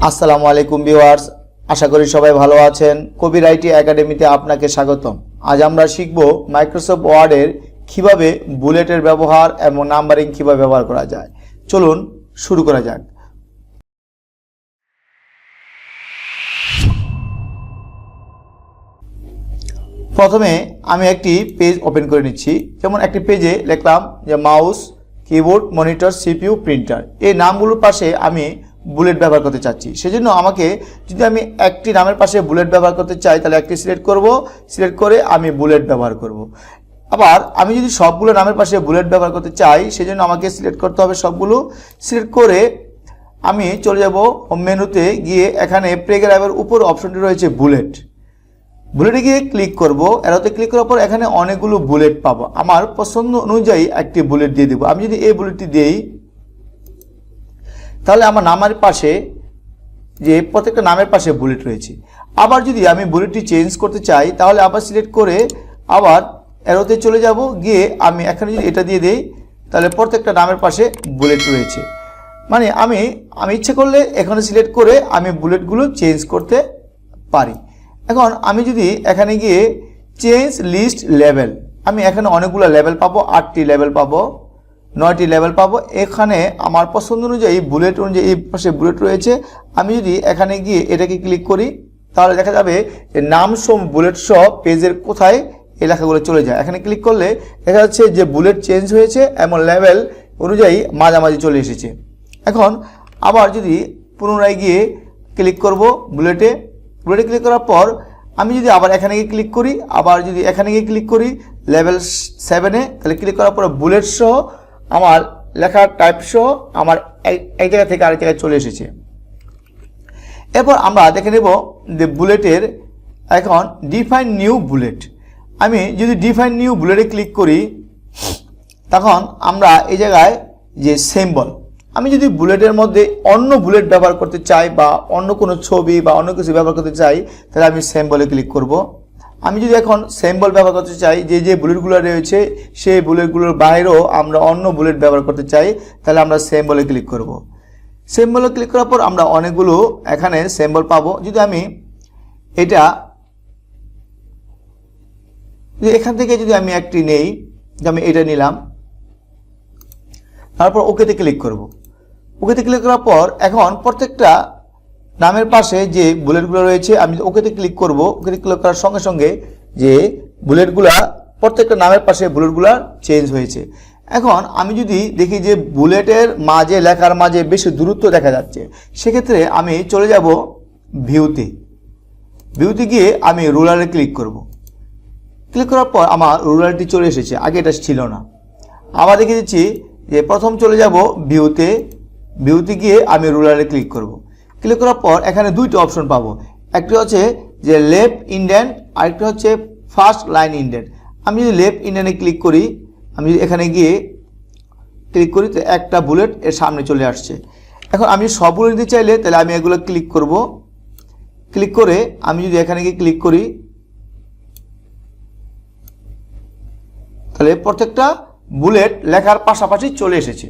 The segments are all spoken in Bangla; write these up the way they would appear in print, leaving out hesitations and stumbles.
আসসালামু আলাইকুম ভিউয়ার্স, আশা করি সবাই ভালো আছেন। কবিরাইটি একাডেমিতে আপনাকে স্বাগতম। আজ আমরা শিখব মাইক্রোসফট ওয়ার্ডের কিভাবে বুলেটের ব্যবহার এবং নাম্বারিং কিভাবে ব্যবহার করা যায়। চলুন শুরু করা যাক। প্রথমে আমি একটি পেজ ওপেন করে নিচ্ছি। যেমন একটি পেজে লিখলাম যে mouse, keyboard, monitor, CPU, printer. এই নামগুলোর পাশে আমি বুলেট ব্যবহার করতে চাচ্ছি। সেজন্য আমাকে যদি আমি একটি নামের পাশে বুলেট ব্যবহার করতে চাই তাহলে একটি সিলেক্ট করব, সিলেক্ট করে আমি বুলেট ব্যবহার করব। আবার আমি যদি সবগুলো নামের পাশে বুলেট ব্যবহার করতে চাই সেজন্য আমাকে সিলেক্ট করতে হবে সবগুলো। সিলেক্ট করে আমি চলে যাব হোম মেনুতে, গিয়ে এখানে প্যারাগ্রাফের উপর অপশনটি রয়েছে বুলেট। বুলেটে গিয়ে ক্লিক করব। এরোতে ক্লিক করার পর এখানে অনেকগুলো বুলেট পাবো। আমার পছন্দ অনুযায়ী একটি বুলেট দিয়ে দেবো। আমি যদি এই বুলেটটি দিই তাহলে আমার নামের পাশে যে প্রত্যেকটা নামের পাশে বুলেট রয়েছে। আবার যদি আমি বুলেটটি চেঞ্জ করতে চাই তাহলে আবার সিলেক্ট করে আবার এরোতে চলে যাব, গিয়ে আমি এখানে যদি এটা দিয়ে দেই তাহলে প্রত্যেকটা নামের পাশে বুলেট রয়েছে। মানে আমি ইচ্ছে করলে এখানে সিলেক্ট করে আমি বুলেটগুলো চেঞ্জ করতে পারি। এখন আমি যদি এখানে গিয়ে চেঞ্জ লিস্ট লেভেল, আমি এখানে অনেকগুলো লেভেল পাবো, 8টি লেভেল পাবো, 9টি লেভেল পাবো। এখানে আমার পছন্দ অনুযায়ী বুলেট অনুযায়ী এই পাশে বুলেট রয়েছে। আমি যদি এখানে গিয়ে এটাকে ক্লিক করি তাহলে দেখা যাবে যে নাম সহ বুলেট সহ পেজের কোথায় এই লেখাগুলো চলে যায়। এখানে ক্লিক করলে দেখা যাচ্ছে যে বুলেট চেঞ্জ হয়েছে এবং লেভেল অনুযায়ী মাঝামাঝি চলে এসেছে। এখন আবার যদি পুনরায় গিয়ে ক্লিক করব বুলেটে ক্লিক করার পর আমি যদি আবার এখানে গিয়ে ক্লিক করি, আবার যদি এখানে গিয়ে ক্লিক করি লেভেল 7-এ, তাহলে ক্লিক করার পর বুলেট সহ আমার লেখার টাইপ সহ আমার এক জায়গা থেকে আরেক জায়গায় চলে এসেছে। এরপর আমরা দেখে নেব যে বুলেটের এখন ডিফাইন নিউ বুলেট। আমি যদি ডিফাইন নিউ বুলেটে ক্লিক করি তখন আমরা এই জায়গায় যে সিম্বল, আমি যদি বুলেটের মধ্যে অন্য বুলেট ব্যবহার করতে চাই বা অন্য কোনো ছবি বা অন্য কিছু ব্যবহার করতে চাই তাহলে আমি সিম্বলে ক্লিক করব। আমি যদি এখন সিম্বল ব্যবহার করতে চাই, যে বুলেটগুলো রয়েছে সেই বুলেটগুলোর বাইরেও আমরা অন্য বুলেট ব্যবহার করতে চাই তাহলে আমরা সিম্বলে ক্লিক করব। সিম্বলে ক্লিক করার পর আমরা অনেকগুলো এখানে সিম্বল পাবো। যদি আমি এটা এখান থেকে যদি আমি একটি নেই, আমি এটা নিলাম, তারপর ওকেতে ক্লিক করব। ওকেতে ক্লিক করার পর এখন প্রত্যেকটা নামের পাশে যে বুলেটগুলো রয়েছে আমি ওকেতে ক্লিক করব। ওকেতে ক্লিক করার সঙ্গে সঙ্গে যে বুলেটগুলা প্রত্যেকটা নামের পাশে বুলেটগুলা চেঞ্জ হয়েছে। এখন আমি যদি দেখি যে বুলেটের মাঝে লেখার মাঝে বেশি দূরত্ব দেখা যাচ্ছে, সেক্ষেত্রে আমি চলে যাব ভিউতে। ভিউতে গিয়ে আমি রুলারে ক্লিক করব। ক্লিক করার পর আমার রুলারটি চলে এসেছে, আগে এটা ছিল না। আবার দেখে দিচ্ছি যে প্রথম চলে যাব ভিউতে, ভিউতে গিয়ে আমি রুলারে ক্লিক করব। ক্লিক করার পর এখানে দুইটা অপশন পাবো, একটি হচ্ছে যে লেফট ইন্ডেন্ট, আরেকটি হচ্ছে ফার্স্ট লাইন ইন্ডেন্ট। আমি যদি লেফট ইন্ডেন্টে ক্লিক করি, আমি যদি এখানে গিয়ে ক্লিক করি তো একটা বুলেট এর সামনে চলে আসছে। এখন আমি সবগুলো নিতে চাইলে তাহলে আমি এগুলো ক্লিক করব। ক্লিক করে আমি যদি এখানে গিয়ে ক্লিক করি তাহলে প্রত্যেকটা বুলেট লেখার পাশাপাশি চলে এসেছে।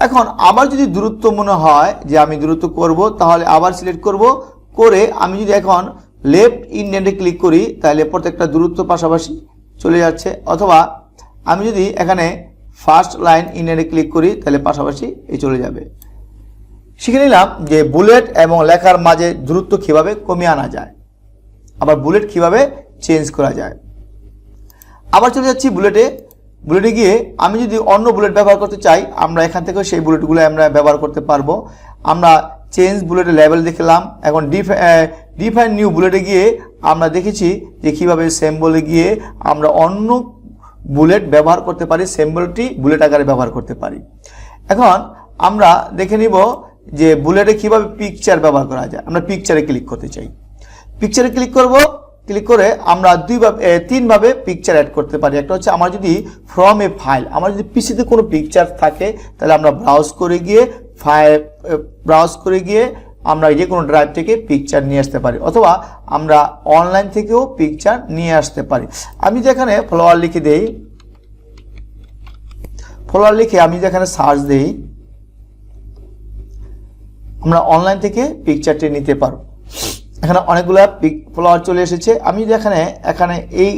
এখন আবার যদি দূরত্ব মনে হয় যে আমি দূরত্ব করব তাহলে আবার সিলেক্ট করব, করে আমি যদি এখন লেফট ইন্ডেন্টে ক্লিক করি তাহলে প্রত্যেকটা দূরত্ব পাশাপাশি চলে যাচ্ছে। অথবা আমি যদি এখানে ফার্স্ট লাইন ইন্ডেন্টে ক্লিক করি তাহলে পাশাপাশি চলে যাবে। শিখে নিলাম যে বুলেট এবং লেখার মাঝে দূরত্ব কিভাবে কমিয়ে আনা যায়, আবার বুলেট কিভাবে চেঞ্জ করা যায়। আবার চলে যাচ্ছি বুলেটে। বুলেটে গিয়ে আমি যদি অন্য বুলেট ব্যবহার করতে চাই আমরা এখান থেকে সেই বুলেটগুলো আমরা ব্যবহার করতে পারবো। আমরা চেঞ্জ বুলেটের লেভেল দেখলাম। এখন ডিফাইন নিউ বুলেটে গিয়ে আমরা দেখেছি যে কীভাবে সিম্বলে গিয়ে আমরা অন্য বুলেট ব্যবহার করতে পারি, সিম্বলটি বুলেট আকারে ব্যবহার করতে পারি। এখন আমরা দেখে নিব যে বুলেটে কিভাবে পিকচার ব্যবহার করা যায়। আমরা পিকচারে ক্লিক করতে চাই, পিকচারে ক্লিক করব। ক্লিক করে আমরা তিনভাবে পিকচার অ্যাড করতে পারি। একটা হচ্ছে আমার যদি ফ্রম এ ফাইল, আমার যদি পিসিতে কোনো পিকচার থাকে তাহলে আমরা ব্রাউজ করে গিয়ে আমরা যে কোনো ড্রাইভ থেকে পিকচার নিয়ে আসতে পারি, অথবা আমরা অনলাইন থেকেও পিকচার নিয়ে আসতে পারি। আমি যেখানে ফলোয়ার লিখে দেই, ফলোয়ার লিখে আমি যেখানে সার্চ দেই আমরা অনলাইন থেকে পিকচারটি নিতে পারবো। এখানে অনেকগুলো পিক ফ্লাওয়ার চলে এসেছে। আমি যদি এখানে এই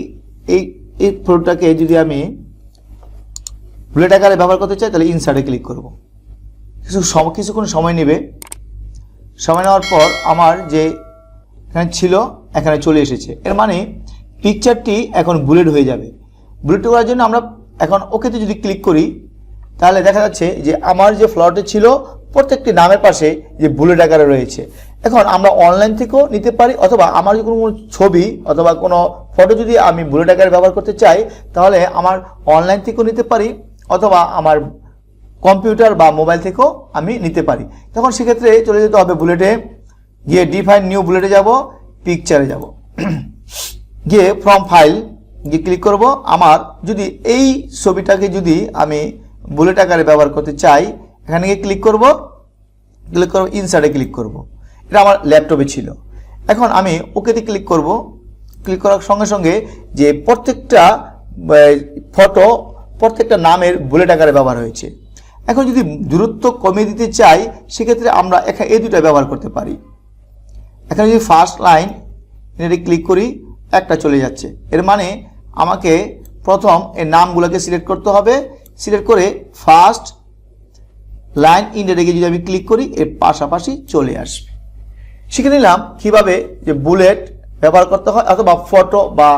এই এই ফটোটাকে যদি আমি বুলেট আকারে ব্যবহার করতে চাই তাহলে ইনসার্টে ক্লিক করব। কিছুক্ষণ সময় নেবে। সময় নেওয়ার পর আমার যে এখানে ছিল এখানে চলে এসেছে। এর মানে পিকচারটি এখন বুলেট হয়ে যাবে। বুলেট করার জন্য আমরা এখন ওকেতে যদি ক্লিক করি তাহলে দেখা যাচ্ছে যে আমার যে ফ্লাওয়ারটি ছিল প্রত্যেকটি নামের পাশে যে বুলেট আকারে রয়েছে। এখন আমরা অনলাইন থেকেও নিতে পারি, অথবা আমার যদি কোনো ছবি অথবা কোনো ফটো যদি আমি বুলেট আকারে ব্যবহার করতে চাই তাহলে আমার অনলাইন থেকেও নিতে পারি, অথবা আমার কম্পিউটার বা মোবাইল থেকেও আমি নিতে পারি। তখন সেক্ষেত্রে চলে যেতে হবে বুলেটে, গিয়ে ডিফাইন নিউ বুলেটে যাব, পিকচারে যাব, গিয়ে ফ্রম ফাইল গিয়ে ক্লিক করব। আমার যদি এই ছবিটাকে যদি আমি বুলেট আকারে ব্যবহার করতে চাই এখানে গিয়ে ক্লিক করব, ইনসার্টে ক্লিক করব। এটা আমার ল্যাপটপে ছিল। এখন আমি ওকেতে ক্লিক করব। ক্লিক করার সঙ্গে সঙ্গে যে প্রত্যেকটা ফটো প্রত্যেকটা নামের বুলেট আকারে ব্যবহার হয়েছে। এখন যদি দূরত্ব কমিয়ে দিতে চাই সেক্ষেত্রে আমরা এখানে এই দুটো ব্যবহার করতে পারি। এখানে যদি ফার্স্ট লাইন এটা ক্লিক করি একটা চলে যাচ্ছে। এর মানে আমাকে প্রথম এই নামগুলোকে সিলেক্ট করতে হবে। সিলেক্ট করে ফার্স্ট লাইন ইন্ডেক্সে যদি আমি ক্লিক করি এর পাশাপাশি চলে আসবে। শিখে নিলাম কিভাবে যে বুলেট ব্যবহার করতে হয়, অথবা ফটো বা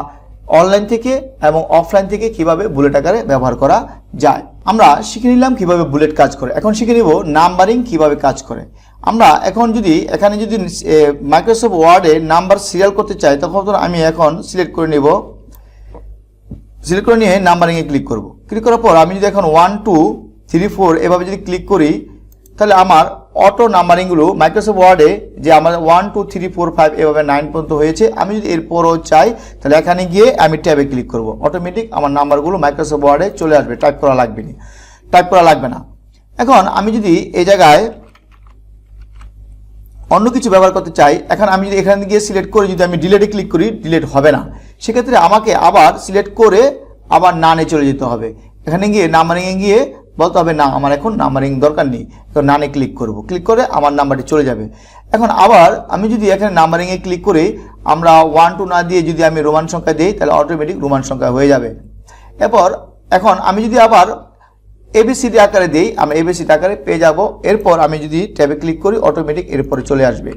অনলাইন থেকে এবং অফলাইন থেকে কিভাবে বুলেট আকারে ব্যবহার করা যায়। আমরা শিখে নিলাম কিভাবে বুলেট কাজ করে। এখন শিখে নিব নাম্বারিং কিভাবে কাজ করে। আমরা এখন যদি এখানে যদি মাইক্রোসফট ওয়ার্ডে নাম্বার সিরিয়াল করতে চাই তখন আমি এখন সিলেক্ট করে নেব। সিলেক্ট করে নিয়ে নাম্বারিংয়ে ক্লিক করব। ক্লিক করার পর আমি যদি এখন 1 2 3 4 এভাবে যদি ক্লিক করি তাহলে আমার অটো নাম্বারিংগুলো মাইক্রোসফট ওয়ার্ডে যে আমার 1 2 3 4 5 এভাবে 9 পর্যন্ত হয়েছে। আমি যদি এরপরও চাই তাহলে এখানে গিয়ে আমি ট্যাবে ক্লিক করব। অটোমেটিক আমার নাম্বারগুলো মাইক্রোসফট ওয়ার্ডে চলে আসবে, টাইপ করা লাগবে না। এখন আমি যদি এই জায়গায় অন্য কিছু ব্যবহার করতে চাই, এখন আমি যদি এখানে গিয়ে সিলেক্ট করে যদি আমি ডিলেটে ক্লিক করি ডিলেট হবে না। সেক্ষেত্রে আমাকে আবার সিলেক্ট করে আবার নানে চলে যেতে হবে। এখানে গিয়ে নাম্বারিংয়ে গিয়ে বলতে হবে না আমার এখন নাম্বারিং দরকার নেই, তো নানে ক্লিক করব। ক্লিক করে আমার নাম্বারটি চলে যাবে। এখন আবার আমি যদি এখানে নাম্বারিংয়ে ক্লিক করে আমরা 1 2 না দিয়ে যদি আমি রোমান সংখ্যা দিই তাহলে অটোমেটিক রোমান সংখ্যা হয়ে যাবে। এরপর এখন আমি যদি আবার এবিসিডি আকারে দিই আমরা এবিসিডি আকারে পেয়ে যাব। এরপর আমি যদি ট্যাবে ক্লিক করি অটোমেটিক এরপরে চলে আসবে।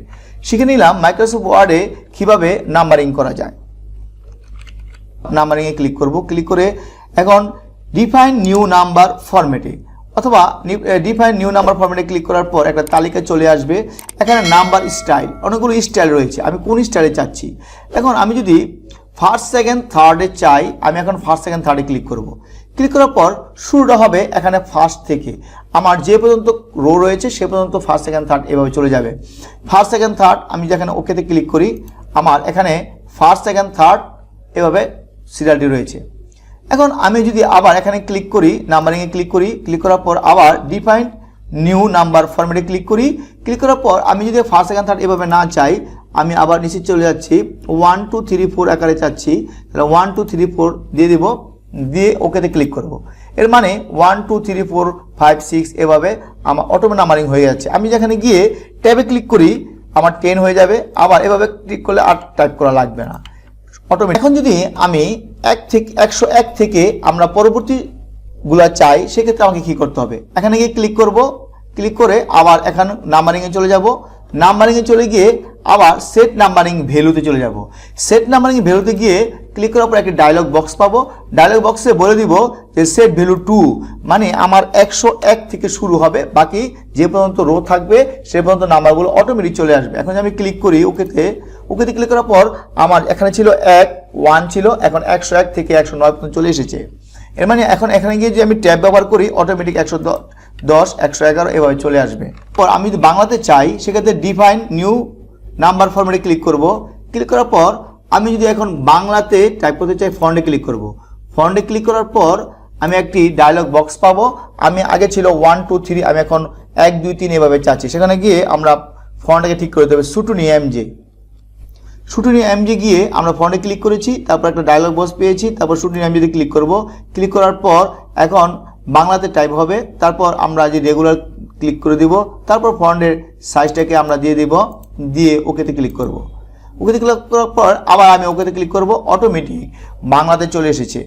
শিখে নিলাম মাইক্রোসফট ওয়ার্ডে কিভাবে নাম্বারিং করা যায়। নাম্বারিংয়ে ক্লিক করব। ক্লিক করে এখন ডিফাইন নিউ নাম্বার ফরম্যাটে অথবা ডিফাইন নিউ নাম্বার ফরম্যাটে ক্লিক করার পর একটা তালিকা চলে আসবে। এখানে নাম্বার স্টাইল, অনেকগুলো স্টাইল রয়েছে, আমি কোন স্টাইলে চাচ্ছি। এখন আমি যদি ফার্স্ট সেকেন্ড থার্ডে চাই আমি এখন ফার্স্ট সেকেন্ড থার্ডে ক্লিক করব। ক্লিক করার পর শুরুটা হবে এখানে ফার্স্ট থেকে, আমার যে পর্যন্ত রো রয়েছে সে পর্যন্ত ফার্স্ট সেকেন্ড থার্ড এভাবে চলে যাবে। ফার্স্ট সেকেন্ড থার্ড আমি যেখানে ওকেতে ক্লিক করি আমার এখানে ফার্স্ট সেকেন্ড থার্ড এভাবে সিরিয়ালটি রয়েছে। এখন আমি যদি আবার এখানে ক্লিক করি নাম্বারিংয়ে ক্লিক করি, ক্লিক করার পর আবার ডিফাইন নিউ নাম্বার ফরম্যাটে ক্লিক করি। ক্লিক করার পর আমি যদি ফার্স্ট সেকেন্ড থার্ড এভাবে না চাই আমি আবার নিচে চলে যাচ্ছি 1 2 3 4 আকারে চাচ্ছি, তাহলে 1 2 3 4 দিয়ে দিব, দিয়ে ওকেতে ক্লিক করব। এর মানে 1 2 3 4 5 6 এভাবে আমার অটোমেটিক নাম্বারিং হয়ে যাচ্ছে। আমি যেখানে গিয়ে ট্যাবে ক্লিক করি আমার 10 হয়ে যাবে। আবার এভাবে ক্লিক করলে আর টাইপ করা লাগবে না, অটোমেটিক। এখন যদি আমি 1 থেকে 101 থেকে আমরা পরবর্তীগুলো চাই সেক্ষেত্রে আমাকে কি করতে হবে, এখানে গিয়ে ক্লিক করব। ক্লিক করে আবার এখানে নাম্বারিংয়ে চলে যাব। নাম্বারিংয়ে চলে গিয়ে আবার সেট নাম্বারিং ভ্যালুতে চলে যাব। সেট নাম্বারিং ভ্যালুতে গিয়ে ক্লিক করার পর একটি ডায়লগ বক্স পাবো। ডায়লগ বক্সে বলে দিব যে সেট ভ্যালু 2, মানে আমার 101 থেকে শুরু হবে, বাকি যে পর্যন্ত রো থাকবে সে পর্যন্ত নাম্বারগুলো অটোমেটিক চলে আসবে। এখন আমি ক্লিক করি ওকেতে ক্লিক করার পর আমার এখানে ছিল 1 ছিল, এখন 101 থেকে 109 পর্যন্ত চলে এসেছে। এর মানে এখন এখানে গিয়ে যে আমি ট্যাব ব্যবহার করি অটোমেটিক 110 111 এভাবে চলে আসবে। পর আমি যদি বাংলাতে চাই সেক্ষেত্রে ডিফাইন নিউ নাম্বার ফরম্যাটে ক্লিক করব। ক্লিক করার পর আমি যদি এখন বাংলাতে টাইপ করতে চাই ফন্টে ক্লিক করব। ফন্টে ক্লিক করার পর আমি একটি ডায়লগ বক্স পাবো। আমি আগে ছিল 1 2 3, আমি এখন 1 2 3 এভাবে চাচ্ছি। সেখানে গিয়ে আমরা ফন্টটাকে ঠিক করে দেবো শুটুনি এমজে গিয়ে আমরা ফন্টে ক্লিক করেছি, তারপর একটা ডায়লগ বক্স পেয়েছি, তারপর শুটুনি এমজিতে ক্লিক করব। ক্লিক করার পর এখন বাংলাতে টাইপ হবে। তারপর আমরা যে রেগুলার ক্লিক করে দিব। তারপর ফন্টের সাইজটাকে আমরা দিয়ে দিব, দিয়ে ওকেতে ক্লিক করব। ওকেতে ক্লিক করার পর আবার আমি ওকেতে ক্লিক করব। অটোমেটিক বাংলাতে চলে এসেছে,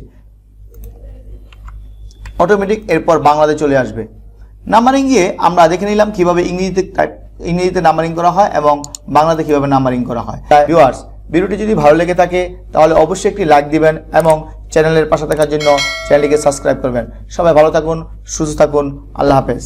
অটোমেটিক এরপর বাংলাতে চলে আসবে। নাম্বারিং গিয়ে আমরা দেখে নিলাম কিভাবে ইংরেজিতে নাম্বারিং করা হয় এবং বাংলাতে কিভাবে নাম্বারিং করা হয়। ভিউয়ার্স, ভিডিওটি যদি ভালো লেগে থাকে তাহলে অবশ্যই একটি লাইক দিবেন এবং চ্যানেলের পাশে থাকার জন্য চ্যানেলটিকে সাবস্ক্রাইব করবেন। সবাই ভালো থাকুন, সুস্থ থাকুন, আল্লাহ হাফেজ।